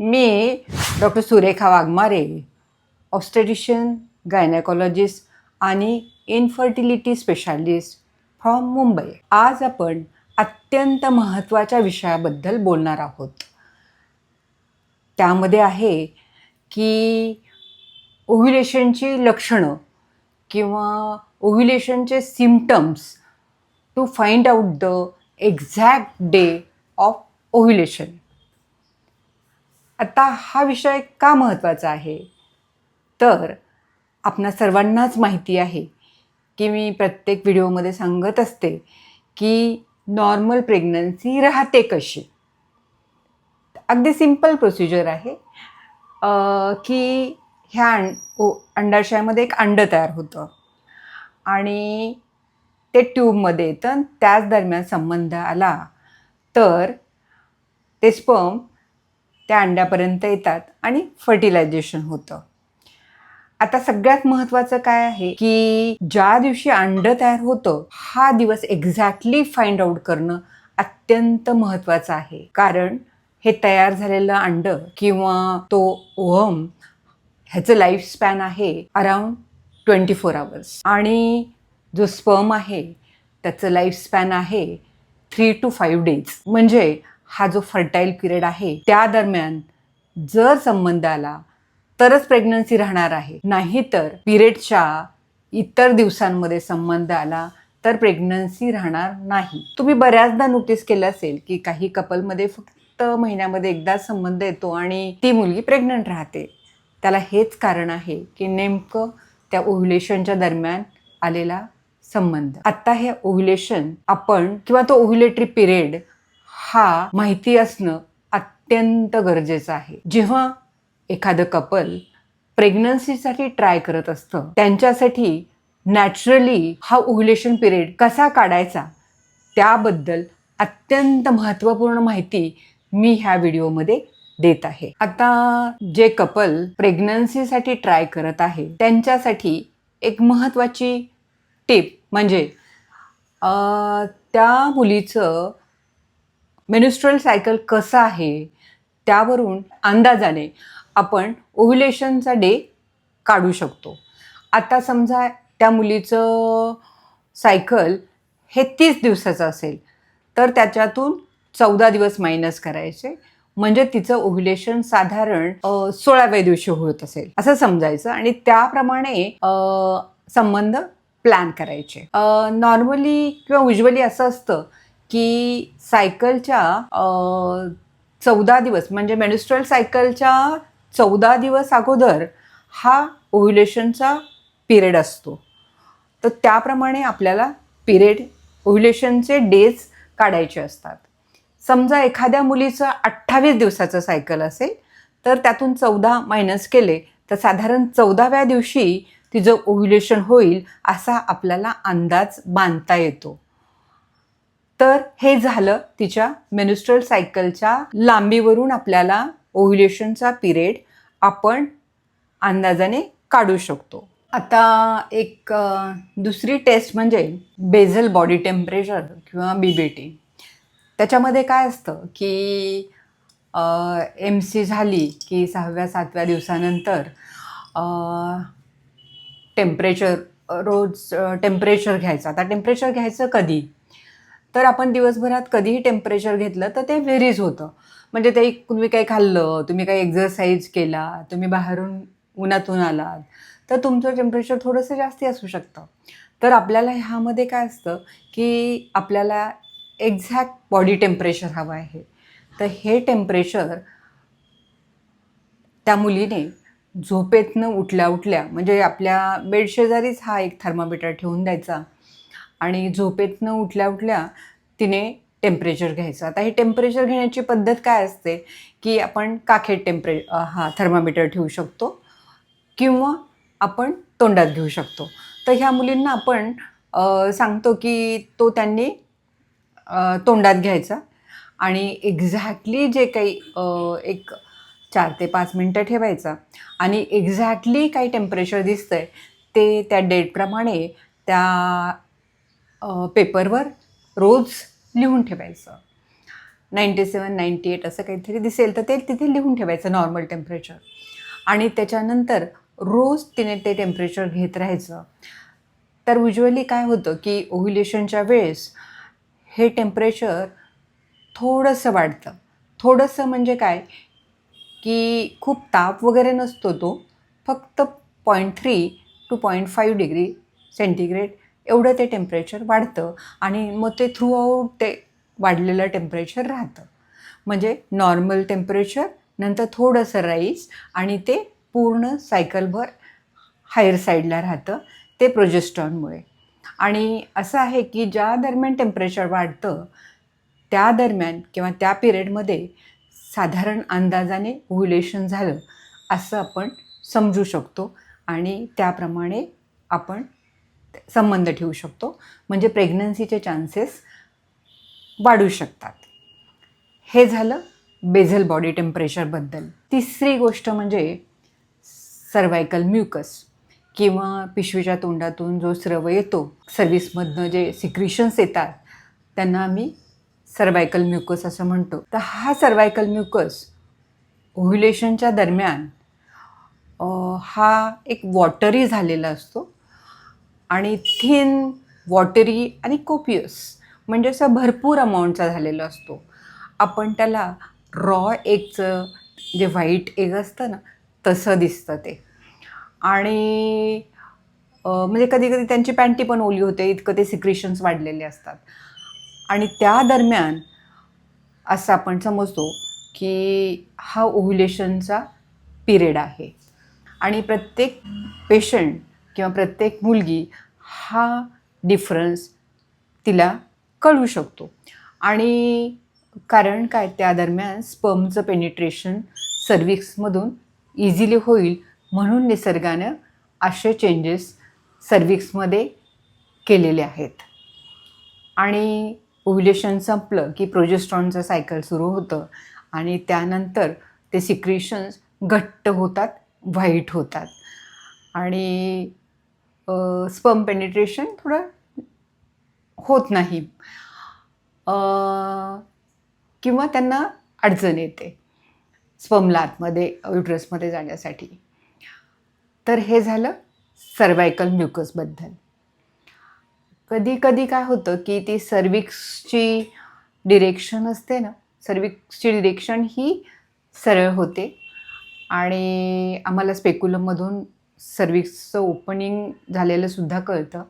मी doctor Surekha Waghmare, obstetrician, gynaecologist आणि infertility specialist from Mumbai. आज आपण अत्यंत महत्त्वाच्या विषयाबद्दल बोलणार आहोत. त्यामध्ये आहे की ओव्ह्युलेशनची लक्षणं किंवा ओव्ह्युलेशनचे symptoms to find out the exact day of ovulation. आता हा विषय का महत्त्वाचा आहे, तर आपणा सर्वांनाच माहिती आहे की मी प्रत्येक व्हिडिओमध्ये सांगत असते की नॉर्मल प्रेग्नन्सी राहते कशी. अगदी सिंपल प्रोसिजर आहे की ह्या अंडाशयामध्ये एक अंड तयार होतं आणि ते ट्यूबमध्ये येतं. त्याच दरम्यान संबंध आला तर ते स्पर्म त्या अंड्यापर्यंत येतात आणि फर्टिलायझेशन होतं. आता सगळ्यात महत्त्वाचं काय आहे की ज्या दिवशी अंड तयार होतं हा दिवस एक्झॅक्टली फाइंड आउट करणं अत्यंत महत्त्वाचं आहे. कारण हे तयार झालेलं अंड किंवा तो ओव्हम ह्याचं लाईफ स्पॅन आहे अराउंड 24 आवर्स आणि जो स्पर्म आहे त्याचं लाईफ स्पॅन आहे 3 to 5 days. म्हणजे हा जो फर्टाईल पिरियड आहे त्या दरम्यान जर संबंध आला तरच प्रेग्नन्सी राहणार आहे, नाहीतर पिरियडच्या इतर दिवसांमध्ये संबंध आला तर प्रेग्नन्सी राहणार नाही. तुम्ही बऱ्याचदा नोटीस केलं असेल की काही कपलमध्ये फक्त महिन्यामध्ये एकदाच संबंध येतो आणि ती मुलगी प्रेग्नंट राहते. त्याला हेच कारण आहे की नेमकं त्या ओव्ह्युलेशनच्या दरम्यान आलेला संबंध. आता हे ओव्ह्युलेशन आपण किंवा तो ओव्ह्युलेटरी पिरियड हा माहिती असणं अत्यंत गरजेचं आहे. जेव्हा एखादं कपल प्रेग्नन्सीसाठी ट्राय करत असतं त्यांच्यासाठी नॅचरली हा ओव्ह्युलेशन पिरियड कसा काढायचा त्याबद्दल अत्यंत महत्त्वपूर्ण माहिती मी ह्या व्हिडिओमध्ये देत आहे. आता जे कपल प्रेग्नन्सीसाठी ट्राय करत आहे त्यांच्यासाठी एक महत्त्वाची टिप म्हणजे त्या मुलीचं मेन्स्ट्रुअल सायकल कसं आहे त्यावरून अंदाजाने आपण ओव्ह्युलेशनचा डे काढू शकतो. आता समजा त्या मुलीचं सायकल हे 30 दिवसाचं असेल तर त्याच्यातून 14 दिवस मायनस करायचे, म्हणजे तिचं ओव्ह्युलेशन साधारण 16व्या दिवशी होत असेल असं समजायचं आणि त्याप्रमाणे संबंध प्लॅन करायचे. नॉर्मली किंवा युजली असं असतं की सायकलच्या 14 दिवस म्हणजे मेन्स्ट्रुअल सायकलच्या 14 दिवस अगोदर हा ओव्ह्युलेशनचा पिरियड असतो. तर त्याप्रमाणे आपल्याला पिरियड ओव्ह्युलेशनचे डेज काढायचे असतात. समजा एखाद्या मुलीचं 28 दिवसाचं सायकल असेल तर त्यातून 14 मायनस केले तर साधारण 14व्या दिवशी तिचं ओव्ह्युलेशन होईल असा आपल्याला अंदाज बांधता येतो. तर हे झालं तिच्या मेन्स्ट्रुअल सायकलच्या लांबीवरून आपल्याला ओव्ह्युलेशनचा पिरियड आपण अंदाजाने काढू शकतो. आता एक दुसरी टेस्ट म्हणजे बेझल बॉडी टेम्परेचर किंवा BBT. त्याच्यामध्ये काय असतं की MC झाली की 6व्या-7व्या दिवसानंतर टेम्परेचर रोज टेम्परेचर घ्यायचं. आता टेम्परेचर घ्यायचं कधी, तर आपण दिवसभरात कधीही टेम्परेचर घेतलं तर ते व्हेरीज होतं. म्हणजे ते तुम्ही काही खाल्लं, तुम्ही काही एक्झरसाईज केला, तुम्ही बाहेरून उन्हातून आलात तर तुमचं टेम्परेचर थोडंसं जास्ती असू शकतं. तर आपल्याला ह्यामध्ये काय असतं की आपल्याला एक्झॅक्ट बॉडी टेम्परेचर हवं आहे. तर हे टेम्परेचर त्या मुलीने झोपेतनं उठल्या उठल्या म्हणजे आपल्या बेडशेजारीच हा एक थर्मामीटर ठेवून द्यायचा आणि झोपेतनं उठल्या उठल्या तिने टेम्परेचर घ्यायचं. आता हे टेम्परेचर घेण्याची पद्धत काय असते की आपण काखेत थर्मामीटर ठेवू शकतो किंवा आपण तोंडात घेऊ शकतो. तर ह्या मुलींना आपण सांगतो की तो त्यांनी तोंडात घ्यायचा आणि एक्झॅक्टली जे काही एक 4 ते 5 मिनटं ठेवायचा आणि एक्झॅक्टली काही टेम्परेचर दिसतंय ते त्या डेटप्रमाणे त्या पेपरवर रोज लिहून ठेवायचं. 97, 98 असं काहीतरी दिसेल तर ते तिथे लिहून ठेवायचं नॉर्मल टेम्परेचर. आणि त्याच्यानंतर रोज तिने ते टेम्परेचर घेत राहायचं. तर युज्युअली काय होतं की ओव्ह्युलेशनच्या वेळेस हे टेम्परेचर थोडंसं वाढतं. थोडंसं म्हणजे काय की खूप ताप वगैरे नसतो तो, फक्त 0.3 to 0.5 डिग्री सेंटीग्रेड एवढं ते टेम्परेचर वाढतं आणि मग ते थ्रूआउट ते वाढलेलं टेम्परेचर राहतं. म्हणजे नॉर्मल टेम्परेचर नंतर थोडंसं राईज आणि ते पूर्ण सायकलभर हायर साईडला राहतं, ते प्रोजेस्ट्रॉनमुळे. आणि असं आहे की ज्या दरम्यान टेम्परेचर वाढतं त्या दरम्यान किंवा त्या पिरियडमध्ये साधारण अंदाजाने ओव्ह्युलेशन झालं असं आपण समजू शकतो आणि त्याप्रमाणे आपण संबंध ठेवू शकतो. म्हणजे प्रेग्नन्सीचे चान्सेस वाढू शकतात. हे झालं बेझल बॉडी टेम्परेचरबद्दल. तिसरी गोष्ट म्हणजे सर्वायकल म्युकस किंवा पिशवीच्या तोंडातून जो स्रव येतो, सर्व्हिसमधनं जे सिक्रिशन्स येतात त्यांना आम्ही सर्वायकल म्युकस असं म्हणतो. तर हा सर्वायकल म्युकस ओव्ह्युलेशनच्या दरम्यान हा एक वॉटरी झालेला असतो आणि थिन, वॉटरी आणि कोपियस म्हणजे असं भरपूर अमाऊंटचा झालेला असतो. आपण त्याला रॉ एगचं जे व्हाईट एग असतं ना तसं दिसतं ते. आणि म्हणजे कधी कधी त्यांची पॅन्टी पण ओली होते, इतकं ते सिक्रिशन्स वाढलेले असतात. आणि त्या दरम्यान असं आपण समजतो की हा ओव्ह्युलेशनचा पिरियड आहे. आणि प्रत्येक पेशंट किंवा प्रत्येक मुलगी हा डिफरन्स तिला कळू शकतो. आणि कारण काय, त्या दरम्यान स्पर्मचं पेनिट्रेशन सर्व्हिक्समधून इझिली होईल म्हणून निसर्गानं असे चेंजेस सर्व्हिक्समध्ये केलेले आहेत. आणि ओव्ह्युलेशन संपलं की प्रोजेस्ट्रॉनचं सायकल सुरू होतं आणि त्यानंतर ते सिक्रिशन्स घट्ट होतात, व्हाईट होतात आणि स्पर्म पेनिट्रेशन थोडं होत नाही किंवा त्यांना अडचण येते स्पर्मला आतमध्ये युट्रसमध्ये जाण्यासाठी. तर हे झालं सर्वायकल म्युकसबद्दल. कधी कधी काय होतं की ती सर्व्हिक्सची डिरेक्शन असते ना, सर्व्हिक्सची डिरेक्शन ही सरळ होते आणि आम्हाला स्पेक्युलममधून सर्व्हिक्सचं ओपनिंग झालेलं सुद्धा कळतं.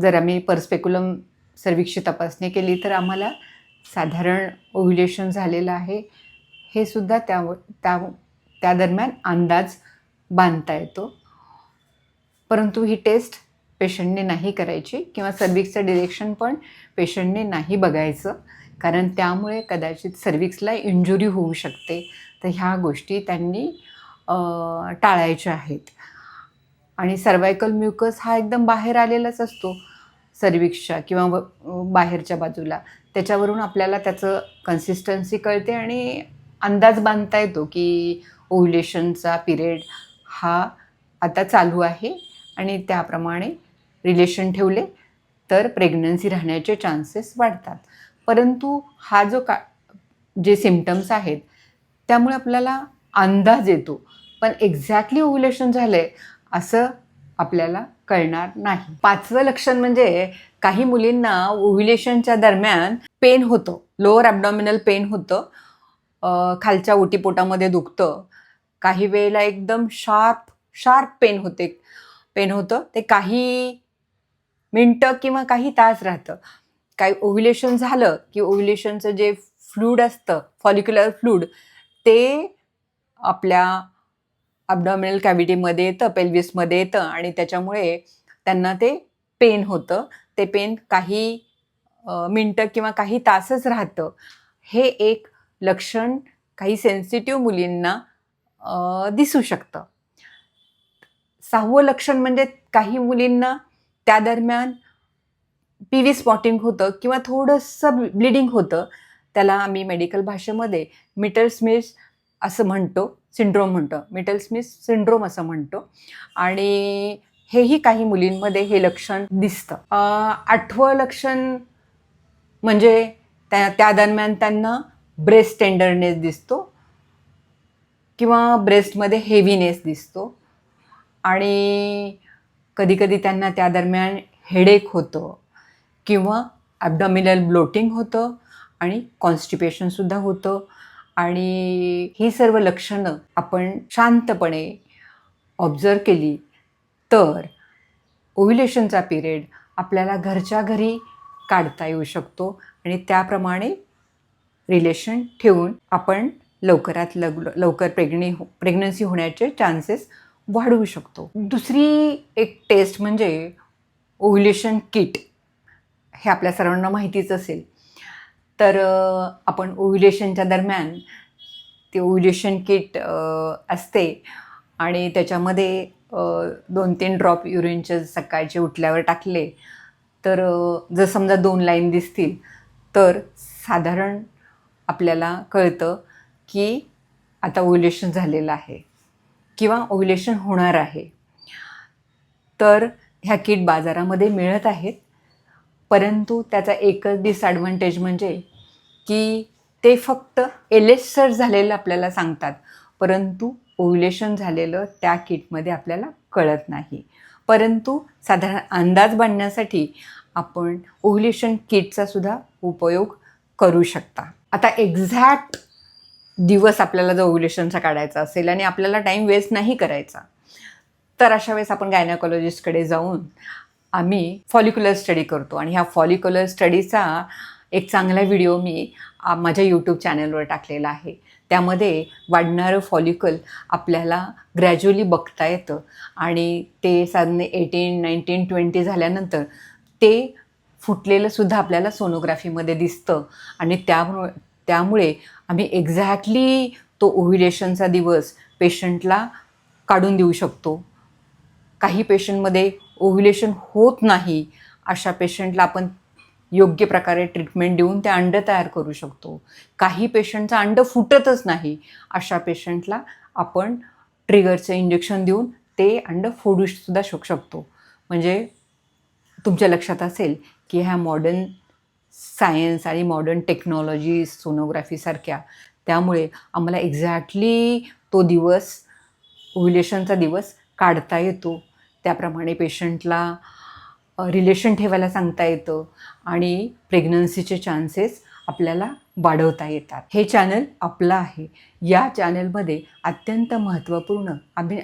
जर आम्ही परस्पेक्युलम सर्व्हिक्सची तपासणी केली तर आम्हाला साधारण ओव्ह्युलेशन झालेलं आहे हे सुद्धा त्या दरम्यान अंदाज बांधता येतो. परंतु ही टेस्ट पेशंटने नाही करायची किंवा सर्व्हिक्सचं डिरेक्शन पण पेशंटने नाही बघायचं, कारण त्यामुळे कदाचित सर्व्हिक्सला इंजुरी होऊ शकते. तर ह्या गोष्टी त्यांनी टाळायच्या आहेत. आणि सर्वायकल म्युकस हा एकदम बाहेर आलेलाच असतो सर्व्हिक्सच्या किंवा बाहेरच्या बाजूला. त्याच्यावरून आपल्याला त्याचं कन्सिस्टन्सी कळते आणि अंदाज बांधता येतो की ओव्ह्युलेशनचा पिरियड हा आता चालू आहे आणि त्याप्रमाणे रिलेशन ठेवले तर प्रेग्नन्सी राहण्याचे चान्सेस वाढतात. परंतु हा जो जे सिम्पटम्स आहेत त्यामुळे आपल्याला अंदाज येतो, पण एक्झॅक्टली ओव्ह्युलेशन झालं आहे असं आपल्याला कळणार नाही. 5वं लक्षण म्हणजे काही मुलींना ओव्ह्युलेशनच्या दरम्यान पेन होतं, लोअर ॲब्डॉमिनल पेन होतं, खालच्या ओटीपोटामध्ये दुखतं. काही वेळेला एकदम शार्प पेन होतं. ते काही मिनटं किंवा काही तास राहतं. काही ओव्ह्युलेशन झालं की ओव्ह्युलेशनचं जे फ्लूड असतं, फॉलिक्युलर फ्लूड, ते आपल्या ॲब्डॉमिनल कॅव्हिटीमध्ये येतं, पेल्विसमध्ये येतं आणि त्याच्यामुळे त्यांना ते पेन होतं. ते पेन काही मिनटं किंवा काही तासच राहतं. हे एक लक्षण काही सेन्सिटिव्ह मुलींना दिसू शकतं. 6वं लक्षण म्हणजे काही मुलींना त्या दरम्यान PV स्पॉटिंग होतं किंवा थोडंसं ब्लिडिंग होतं. त्याला आम्ही मेडिकल भाषेमध्ये मिटल स्मिथ असं म्हणतो, सिंड्रोम म्हणतो. मिटल स्मिथ सिंड्रोम असं म्हणतो आणि हेही काही मुलींमध्ये हे लक्षण दिसतं. 8वं लक्षण म्हणजे त्या दरम्यान त्यांना ब्रेस्ट टेंडरनेस दिसतो किंवा ब्रेस्टमध्ये हेवीनेस दिसतो आणि कधीकधी त्यांना त्या दरम्यान हेडेक होतं किंवा ॲबडॉमिनल ब्लोटिंग होतं आणि कॉन्स्टिपेशनसुद्धा होतं. आणि ही सर्व लक्षणं आपण शांतपणे ऑब्झर्व केली तर ओव्ह्युलेशनचा पिरियड आपल्याला घरच्या घरी काढता येऊ शकतो आणि त्याप्रमाणे रिलेशन ठेवून आपण लवकरात लवकर प्रेग्नन्सी होण्याचे चान्सेस वाढवू शकतो. दुसरी एक टेस्ट म्हणजे ओव्ह्युलेशन किट. हे आपल्या सर्वांना माहितीच असेल. तर आपण ओव्ह्युलेशनच्या दरम्यान ते ओव्ह्युलेशन किट असते आणि त्याच्यामध्ये 2-3 ड्रॉप युरिनचे सकाळचे उठल्यावर टाकले तर जर समजा 2 लाईन दिसतील तर साधारण आपल्याला कळतं की आता ओव्ह्युलेशन झालेलं आहे किंवा ओव्ह्युलेशन होणार आहे. तर ह्या किट बाजारामध्ये मिळत आहेत, परंतु त्याचा एकच डिसॲडव्हान्टेज म्हणजे की ते फक्त एलेसर झालेलं आपल्याला सांगतात, परंतु ओव्ह्युलेशन झालेलं त्या किटमध्ये आपल्याला कळत नाही. परंतु साधारण अंदाज बांधण्यासाठी आपण ओव्ह्युलेशन किटचा सुद्धा उपयोग करू शकता. आता एक्झॅक्ट दिवस आपल्याला जर ओव्ह्युलेशनचा काढायचा असेल आणि आपल्याला टाईम वेस्ट नाही करायचा, तर अशा वेळेस आपण गायनाकॉलॉजिस्टकडे जाऊन आम्ही फॉलिक्युलर स्टडी करतो. आणि ह्या फॉलिक्युलर स्टडीचा एक चांगला व्हिडिओ मी माझ्या यूट्यूब चॅनलवर टाकलेला आहे. त्यामध्ये वाढणारं फॉलिकल आपल्याला ग्रॅज्युअली बघता येतं आणि ते साधारण 18, 19, 20 झाल्यानंतर ते फुटलेलंसुद्धा आपल्याला सोनोग्राफीमध्ये दिसतं आणि त्यामुळे आम्ही एक्झॅक्टली तो ओव्ह्युलेशनचा दिवस पेशंटला काढून देऊ शकतो. काही पेशंटमध्ये ओव्ह्युलेशन होत नाही, अशा पेशंटला आपण योग्य प्रकारे ट्रीटमेंट देऊन ते अंड तयार करू शकतो. काही पेशंटचं अंड फुटतच नाही, अशा पेशंटला आपण ट्रिगरचं इंजेक्शन देऊन ते अंड फोडूसुद्धा शकतो. म्हणजे तुमच्या लक्षात असेल की ह्या मॉडर्न सायन्स आणि मॉडर्न टेक्नॉलॉजी सोनोग्राफीसारख्या, त्यामुळे आम्हाला एक्झॅक्टली तो दिवस ओव्ह्युलेशनचा दिवस काढता येतो. त्याप्रमाणे पेशंटला रिलेशन ठेवायला सांगता येतं आणि प्रेग्नन्सीचे चान्सेस आपल्याला वाढवता येतात. हे चॅनल आपलं आहे. या चॅनलमध्ये अत्यंत महत्त्वपूर्ण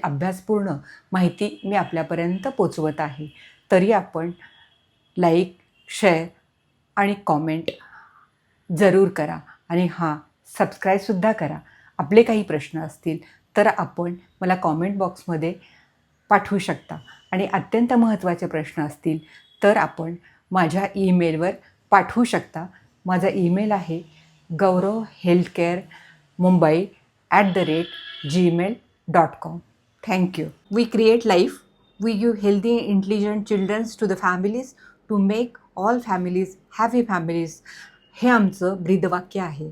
अभ्यासपूर्ण माहिती मी आपल्यापर्यंत पोचवत आहे. तरी आपण लाईक, शेअर आणि कॉमेंट जरूर करा आणि सबस्क्राईबसुद्धा करा. आपले काही प्रश्न असतील तर आपण मला कॉमेंट बॉक्समध्ये पाठवू शकता आणि अत्यंत महत्त्वाचे प्रश्न असतील तर आपण माझ्या ईमेलवर पाठवू शकता. माझा ईमेल आहे gaurav.heltcare.mumbai@gmail.com. Thank you. We create life. We give healthy, intelligent children to the families to make all families happy families. हे आमचं ब्रीदवाक्य आहे.